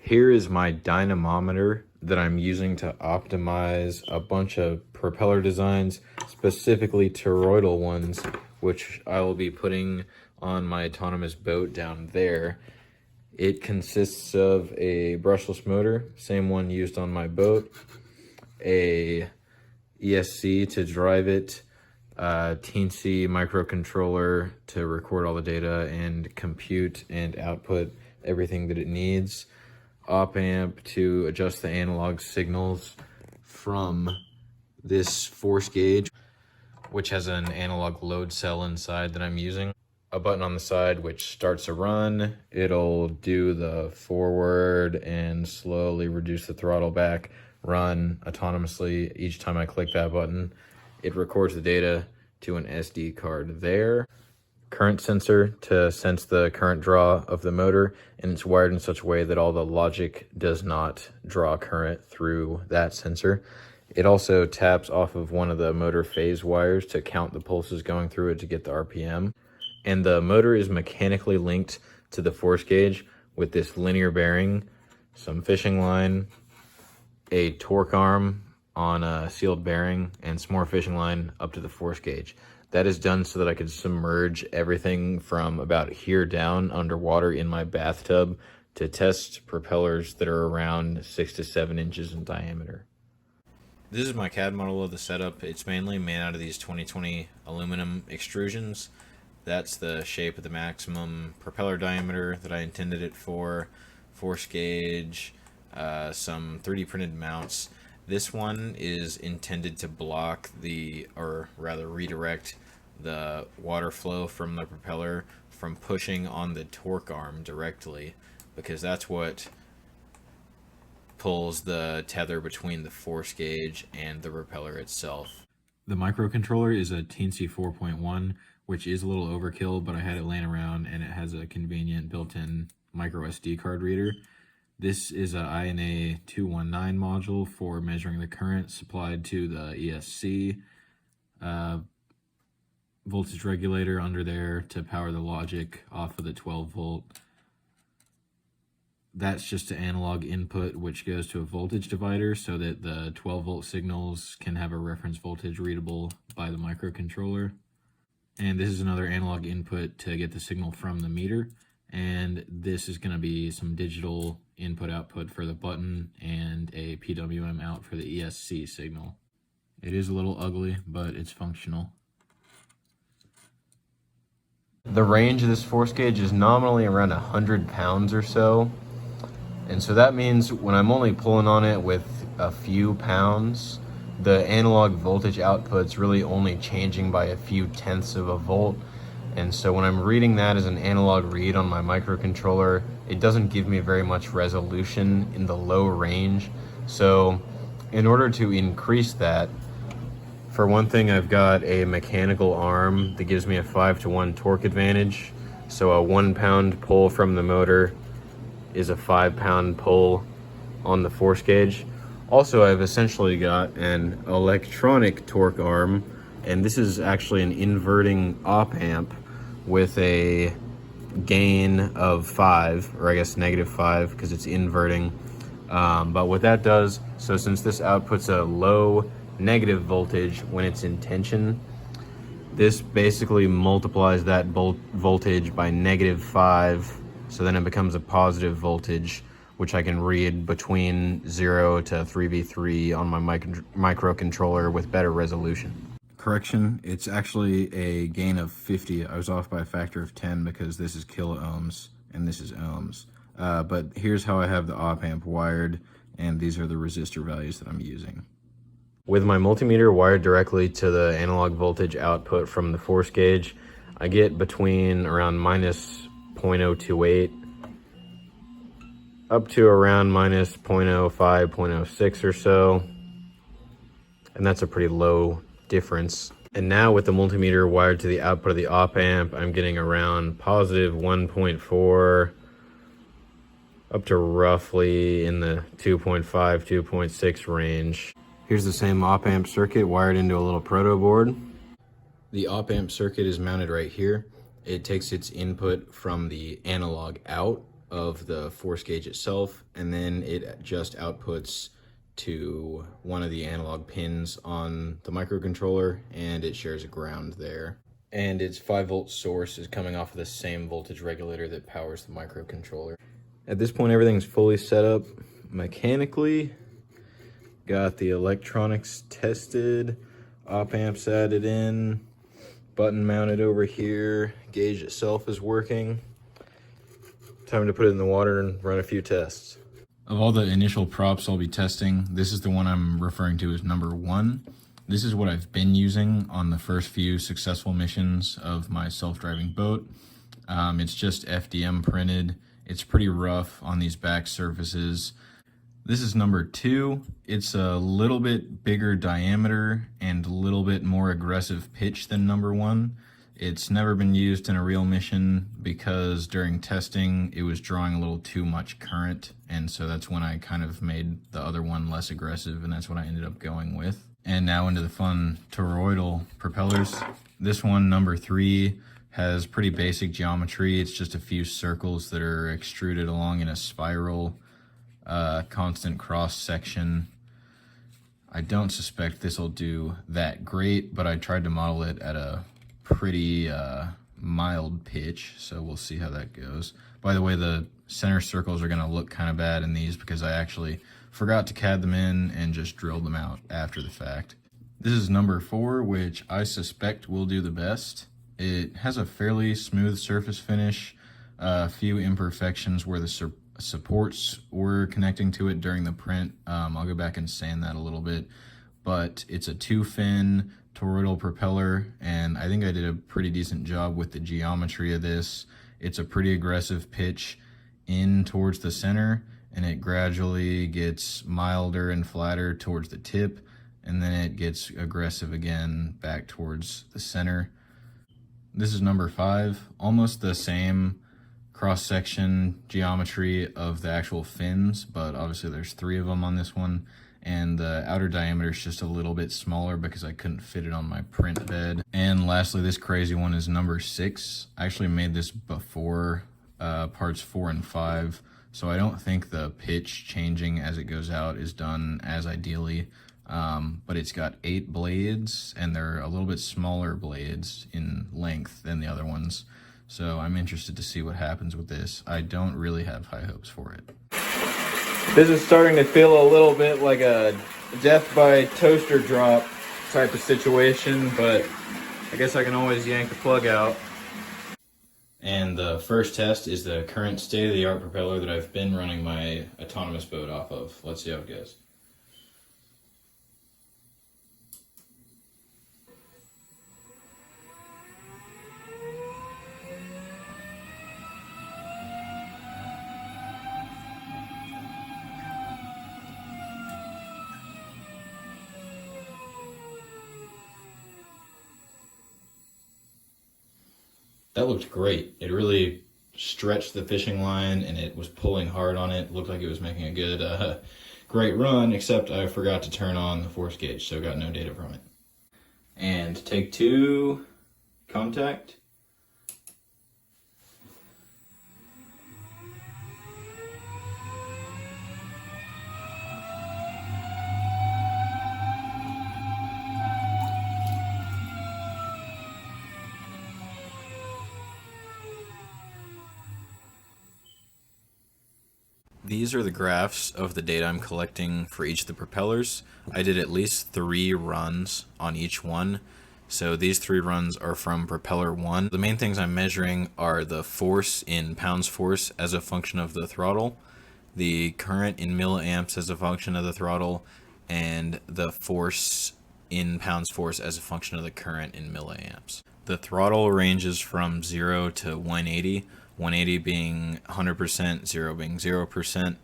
Here is my dynamometer that I'm using to optimize a bunch of propeller designs, specifically toroidal ones, which I will be putting on my autonomous boat down there. It consists of a brushless motor, same one used on my boat, a ESC to drive it, Teensy microcontroller to record all the data and compute and output everything that it needs, op amp to adjust the analog signals from this force gauge, which has an analog load cell inside that I'm using, a button on the side which starts a run. It'll do the forward and slowly reduce the throttle back run autonomously each time I click that button. It records the data to an SD card there. Current sensor to sense the current draw of the motor, and it's wired in such a way that all the logic does not draw current through that sensor. It also taps off of one of the motor phase wires to count the pulses going through it to get the RPM. And the motor is mechanically linked to the force gauge with this linear bearing, some fishing line, a torque arm on a sealed bearing, and some more fishing line up to the force gauge. That is done so that I could submerge everything from about here down underwater in my bathtub to test propellers that are around 6 to 7 inches in diameter. This is my CAD model of the setup. It's mainly made out of these 2020 aluminum extrusions. That's the shape of the maximum propeller diameter that I intended it for, force gauge, some 3D printed mounts. This one is intended to block or rather redirect the water flow from the propeller from pushing on the torque arm directly, because that's what pulls the tether between the force gauge and the propeller itself. The microcontroller is a Teensy 4.1, which is a little overkill, but I had it laying around and it has a convenient built-in micro SD card reader. This is a IMADA 219 module for measuring the current supplied to the ESC. Voltage regulator under there to power the logic off of the 12 volt. That's just an analog input which goes to a voltage divider so that the 12 volt signals can have a reference voltage readable by the microcontroller. And this is another analog input to get the signal from the meter. And this is going to be some digital input output for the button and a PWM out for the ESC signal. It is a little ugly, but it's functional. The range of this force gauge is nominally around 100 pounds or so. And so that means when I'm only pulling on it with a few pounds, the analog voltage output's really only changing by a few tenths of a volt. And so when I'm reading that as an analog read on my microcontroller, it doesn't give me very much resolution in the low range. So in order to increase that, for one thing, I've got a mechanical arm that gives me a 5-to-1 torque advantage. So a 1 pound pull from the motor is a 5 pound pull on the force gauge. Also, I've essentially got an electronic torque arm, and this is actually an inverting op amp with a gain of 5, or I guess -5 because it's inverting. But what that does, so since this outputs a low negative voltage when it's in tension, this basically multiplies that voltage by -5, so then it becomes a positive voltage, which I can read between 0 to 3v3 on my microcontroller with better resolution. Correction, it's actually a gain of 50. I was off by a factor of 10 because this is kilo ohms and this is ohms. But here's how I have the op amp wired, and these are the resistor values that I'm using. With my multimeter wired directly to the analog voltage output from the force gauge, I get between around -0.028 up to around -0.05, 0.06 or so. And that's a pretty low difference. And now with the multimeter wired to the output of the op amp, I'm getting around +1.4 up to roughly in the 2.5, 2.6 range. Here's the same op amp circuit wired into a little proto board. The op amp circuit is mounted right here. It takes its input from the analog out, of the force gauge itself, and then it just outputs to one of the analog pins on the microcontroller, and it shares a ground there. And its 5-volt source is coming off of the same voltage regulator that powers the microcontroller. At this point, everything's fully set up mechanically. Got the electronics tested, op amps added in, button mounted over here, gauge itself is working. Time to put it in the water and run a few tests. Of all the initial props I'll be testing, this is the one I'm referring to as number 1. This is what I've been using on the first few successful missions of my self-driving boat. It's just FDM printed. It's pretty rough on these back surfaces. This is number 2. It's a little bit bigger diameter and a little bit more aggressive pitch than number 1. It's never been used in a real mission because during testing it was drawing a little too much current, and so that's when I kind of made the other one less aggressive, and that's what I ended up going with. And now into the fun toroidal propellers. This one, number 3, has pretty basic geometry. It's just a few circles that are extruded along in a spiral, constant cross section. I don't suspect this will do that great, but I tried to model it at a pretty mild pitch, so we'll see how that goes. By the way, the center circles are going to look kind of bad in these because I actually forgot to CAD them in and just drilled them out after the fact. This is number 4, which I suspect will do the best. It has a fairly smooth surface finish, a few imperfections where the supports were connecting to it during the print. I'll go back and sand that a little bit, but it's a 2-fin toroidal propeller, and I think I did a pretty decent job with the geometry of this. It's a pretty aggressive pitch in towards the center, and it gradually gets milder and flatter towards the tip, and then it gets aggressive again back towards the center. This is number 5, almost the same cross-section geometry of the actual fins, but obviously there's 3 of them on this one, and the outer diameter is just a little bit smaller because I couldn't fit it on my print bed. And lastly, this crazy one is number 6. I actually made this before parts 4 and 5, so I don't think the pitch changing as it goes out is done as ideally, but it's got 8 blades, and they're a little bit smaller blades in length than the other ones, so I'm interested to see what happens with this. I don't really have high hopes for it. This is starting to feel a little bit like a death by toaster drop type of situation, but I guess I can always yank the plug out. And the first test is the current state-of-the-art propeller that I've been running my autonomous boat off of. Let's see how it goes. That looked great. It really stretched the fishing line, and it was pulling hard on it. Looked like it was making a good, great run, except I forgot to turn on the force gauge, so got no data from it. And take 2, contact. These are the graphs of the data I'm collecting for each of the propellers. I did at least 3 runs on each one. So these 3 runs are from propeller 1. The main things I'm measuring are the force in pounds force as a function of the throttle, the current in milliamps as a function of the throttle, and the force in pounds force as a function of the current in milliamps. The throttle ranges from 0 to 180. 180 being 100%, 0 being 0%,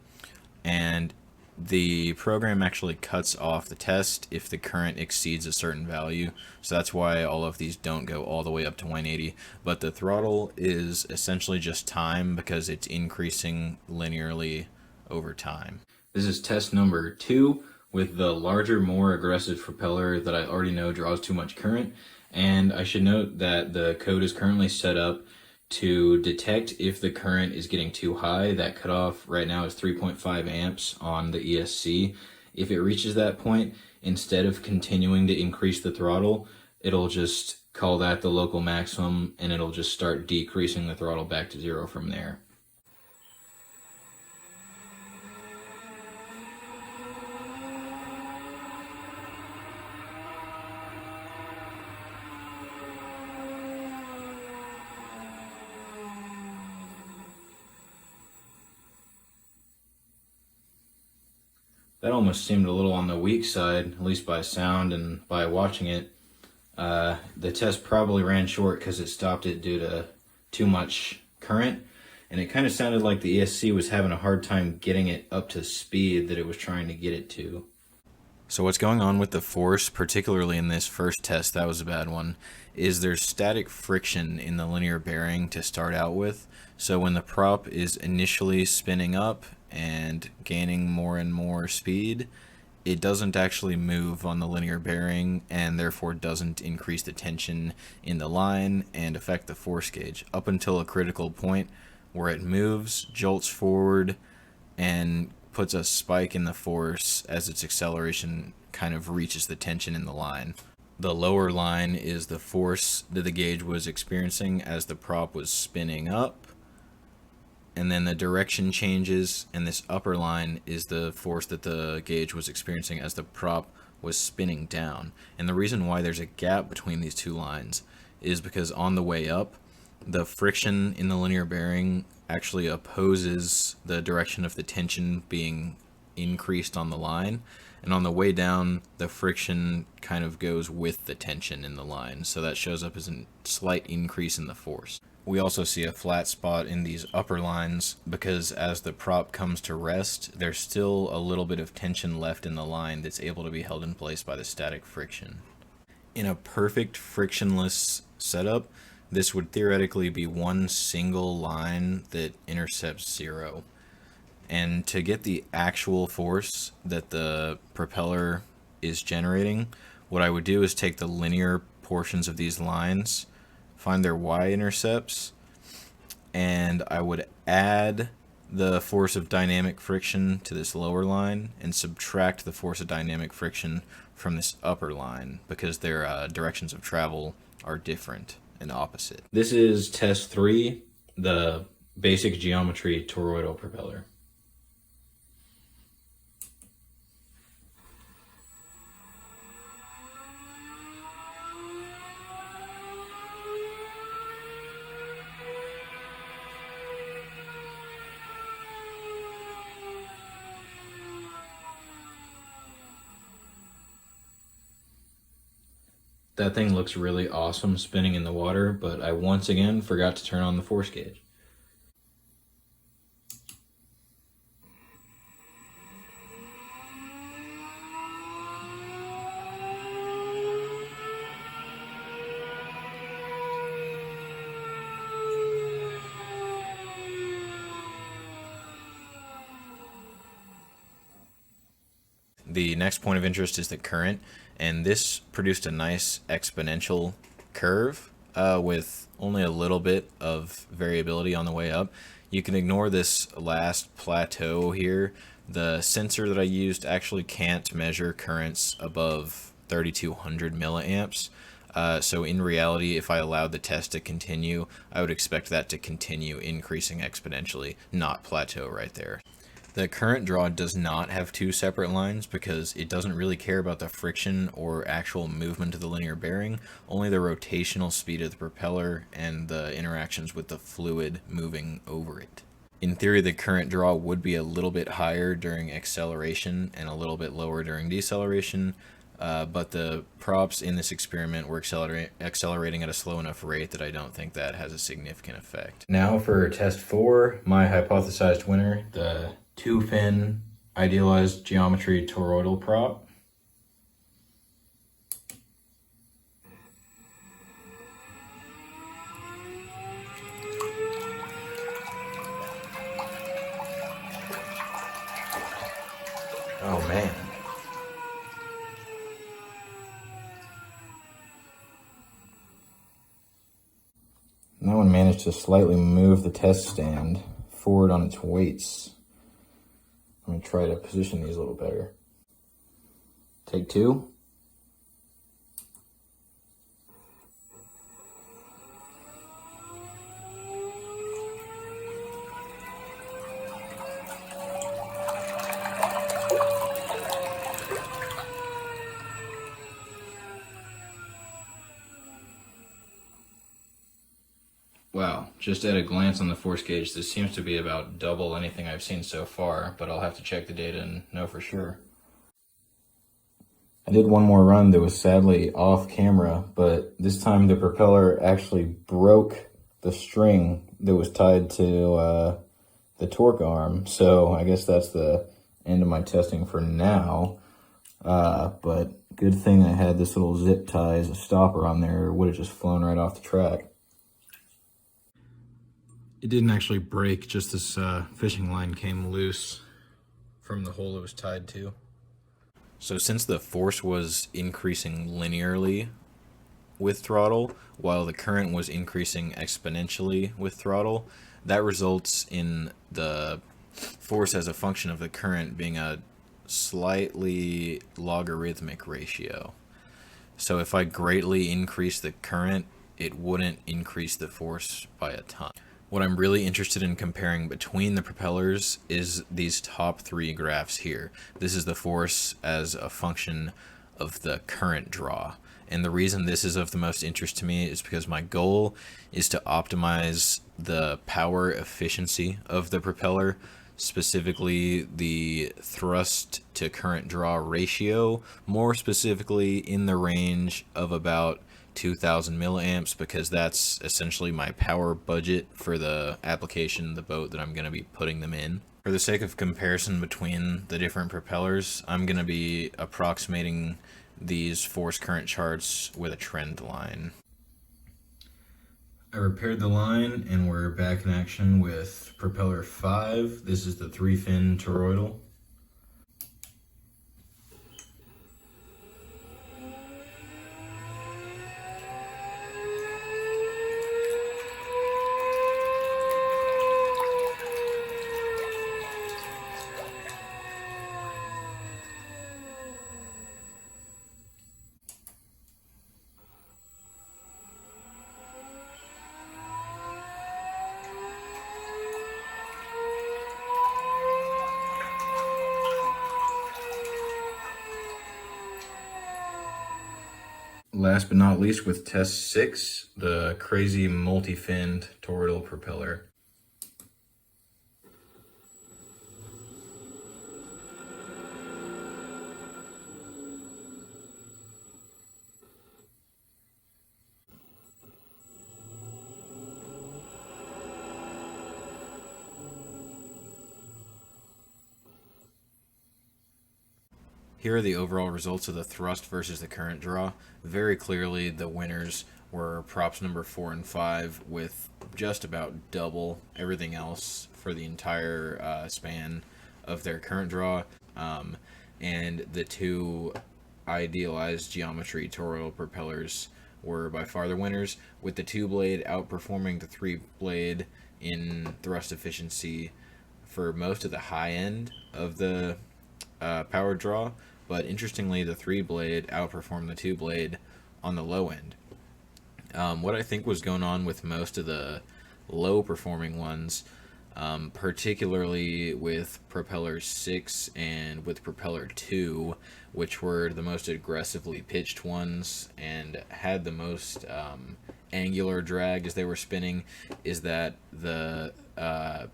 and the program actually cuts off the test if the current exceeds a certain value, so that's why all of these don't go all the way up to 180, but the throttle is essentially just time because it's increasing linearly over time. This is test number 2 with the larger, more aggressive propeller that I already know draws too much current, and I should note that the code is currently set up to detect if the current is getting too high. That cutoff right now is 3.5 amps on the ESC. If it reaches that point, instead of continuing to increase the throttle, it'll just call that the local maximum, and it'll just start decreasing the throttle back to 0 from there. That almost seemed a little on the weak side, at least by sound and by watching it. The test probably ran short because it stopped it due to too much current, and it kind of sounded like the ESC was having a hard time getting it up to speed that it was trying to get it to. So what's going on with the force, particularly in this first test, that was a bad one, is there's static friction in the linear bearing to start out with. So when the prop is initially spinning up and gaining more and more speed, it doesn't actually move on the linear bearing, and therefore doesn't increase the tension in the line and affect the force gauge up until a critical point where it moves, jolts forward, and puts a spike in the force as its acceleration kind of reaches the tension in the line. The lower line is the force that the gauge was experiencing as the prop was spinning up, and then the direction changes, and this upper line is the force that the gauge was experiencing as the prop was spinning down. And the reason why there's a gap between these two lines is because on the way up, the friction in the linear bearing actually opposes the direction of the tension being increased on the line, and on the way down, the friction kind of goes with the tension in the line, so that shows up as a slight increase in the force. We also see a flat spot in these upper lines because as the prop comes to rest, there's still a little bit of tension left in the line that's able to be held in place by the static friction. In a perfect frictionless setup, this would theoretically be one single line that intercepts 0. And to get the actual force that the propeller is generating, what I would do is take the linear portions of these lines, find their y-intercepts, and I would add the force of dynamic friction to this lower line and subtract the force of dynamic friction from this upper line because their directions of travel are different and opposite. This is test 3, the basic geometry toroidal propeller. That thing looks really awesome spinning in the water, but I once again forgot to turn on the force gauge. The next point of interest is the current, and this produced a nice exponential curve with only a little bit of variability on the way up. You can ignore this last plateau here. The sensor that I used actually can't measure currents above 3200 milliamps. So in reality, if I allowed the test to continue, I would expect that to continue increasing exponentially, not plateau right there. The current draw does not have two separate lines because it doesn't really care about the friction or actual movement of the linear bearing, only the rotational speed of the propeller and the interactions with the fluid moving over it. In theory, the current draw would be a little bit higher during acceleration and a little bit lower during deceleration, but the props in this experiment were accelerating at a slow enough rate that I don't think that has a significant effect. Now for test 4, my hypothesized winner, the 2-fin idealized geometry toroidal prop. Oh man. that one managed to slightly move the test stand forward on its weights. I'm gonna try to position these a little better. Take two. Wow, just at a glance on the force gauge, this seems to be about double anything I've seen so far, but I'll have to check the data and know for sure. I did one more run that was sadly off camera, but this time the propeller actually broke the string that was tied to the torque arm, so I guess that's the end of my testing for now. But good thing I had this little zip tie as a stopper on there, or it would have just flown right off the track. It didn't actually break, just this fishing line came loose from the hole it was tied to. So since the force was increasing linearly with throttle, while the current was increasing exponentially with throttle, that results in the force as a function of the current being a slightly logarithmic ratio. So if I greatly increase the current, it wouldn't increase the force by a ton. What I'm really interested in comparing between the propellers is these top three graphs here. This is the force as a function of the current draw. And the reason this is of the most interest to me is because my goal is to optimize the power efficiency of the propeller, specifically the thrust to current draw ratio, more specifically in the range of about 2,000 milliamps, because that's essentially my power budget for the application, the boat that I'm going to be putting them in. For the sake of comparison between the different propellers, I'm going to be approximating these force current charts with a trend line. I repaired the line and we're back in action with propeller 5. This is the 3-fin toroidal. Last but not least, with test 6, the crazy multi-finned toroidal propeller. Here are the overall results of the thrust versus the current draw. Very clearly, the winners were props number 4 and 5 with just about double everything else for the entire span of their current draw. And the two idealized geometry toroidal propellers were by far the winners, with the 2-blade outperforming the 3-blade in thrust efficiency for most of the high end of the power draw. But interestingly, the 3-blade outperformed the 2-blade on the low end. What I think was going on with most of the low-performing ones, particularly with Propeller 6 and with Propeller 2, which were the most aggressively pitched ones and had the most angular drag as they were spinning, is that the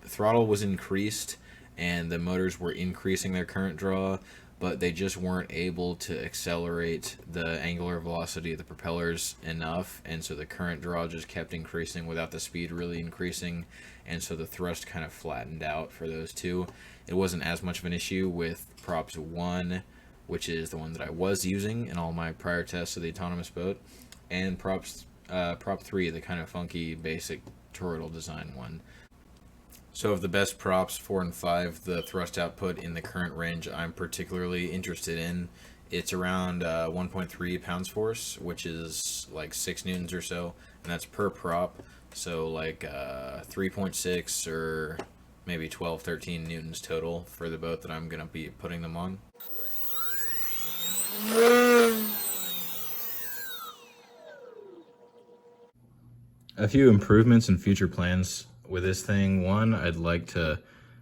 throttle was increased and the motors were increasing their current draw, but they just weren't able to accelerate the angular velocity of the propellers enough, and so the current draw just kept increasing without the speed really increasing, and so the thrust kind of flattened out for those two. It wasn't as much of an issue with props 1, which is the one that I was using in all my prior tests of the autonomous boat, and prop 3, the kind of funky basic toroidal design one. So of the best props, 4 and 5, the thrust output in the current range I'm particularly interested in, it's around 1.3 pounds force, which is like 6 newtons or so, and that's per prop. So like 3.6 or maybe 12, 13 newtons total for the boat that I'm gonna be putting them on. A few improvements and future plans with this thing. One, I'd like to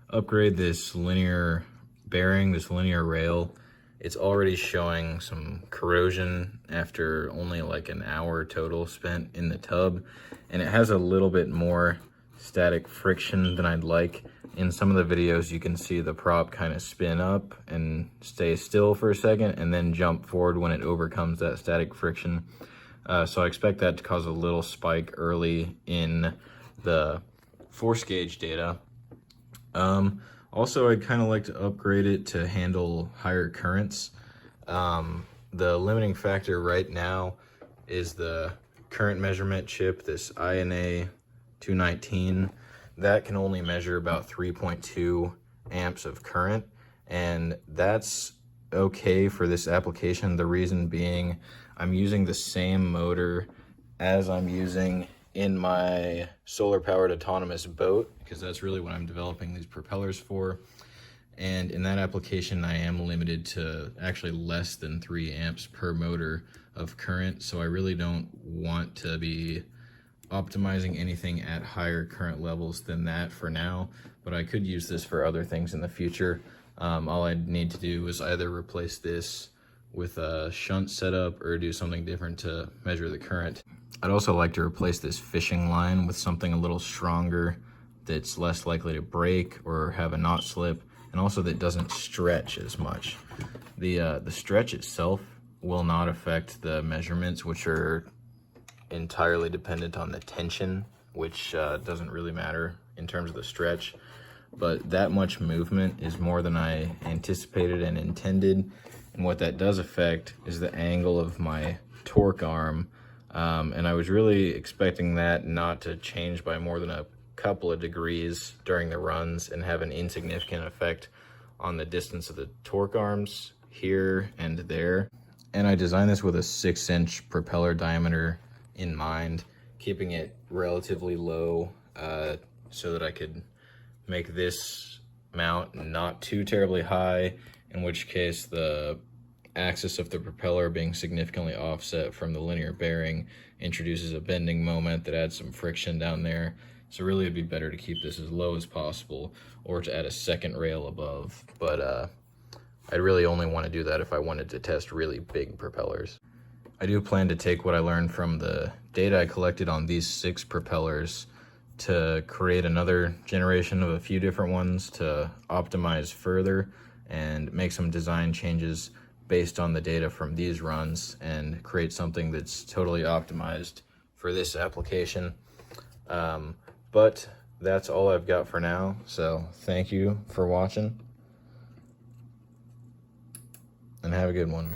upgrade this linear bearing, this linear rail. It's already showing some corrosion after only like an hour total spent in the tub, and it has a little bit more static friction than I'd like. In some of the videos you can see the prop kind of spin up and stay still for a second and then jump forward when it overcomes that static friction. So I expect that to cause a little spike early in the force gauge data. Also, I'd kind of like to upgrade it to handle higher currents. The limiting factor right now is the current measurement chip, this IMADA 219. That can only measure about 3.2 amps of current, and that's okay for this application. The reason being, I'm using the same motor as I'm using in my solar powered autonomous boat, because that's really what I'm developing these propellers for. And in that application, I am limited to actually less than 3 amps per motor of current. So I really don't want to be optimizing anything at higher current levels than that for now, but I could use this for other things in the future. All I'd need to do is either replace this with a shunt setup or do something different to measure the current. I'd also like to replace this fishing line with something a little stronger that's less likely to break or have a knot slip, and also that doesn't stretch as much. The stretch itself will not affect the measurements, which are entirely dependent on the tension, which doesn't really matter in terms of the stretch. But that much movement is more than I anticipated and intended, and what that does affect is the angle of my torque arm, and I was really expecting that not to change by more than a couple of degrees during the runs and have an insignificant effect on the distance of the torque arms here and there. And I designed this with a 6-inch propeller diameter in mind, keeping it relatively low so that I could make this mount not too terribly high, in which case the axis of the propeller being significantly offset from the linear bearing introduces a bending moment that adds some friction down there. So really it'd be better to keep this as low as possible or to add a second rail above, but I'd really only want to do that if I wanted to test really big propellers. I do plan to take what I learned from the data I collected on these 6 propellers to create another generation of a few different ones to optimize further and make some design changes based on the data from these runs and create something that's totally optimized for this application. But that's all I've got for now, so thank you for watching and have a good one.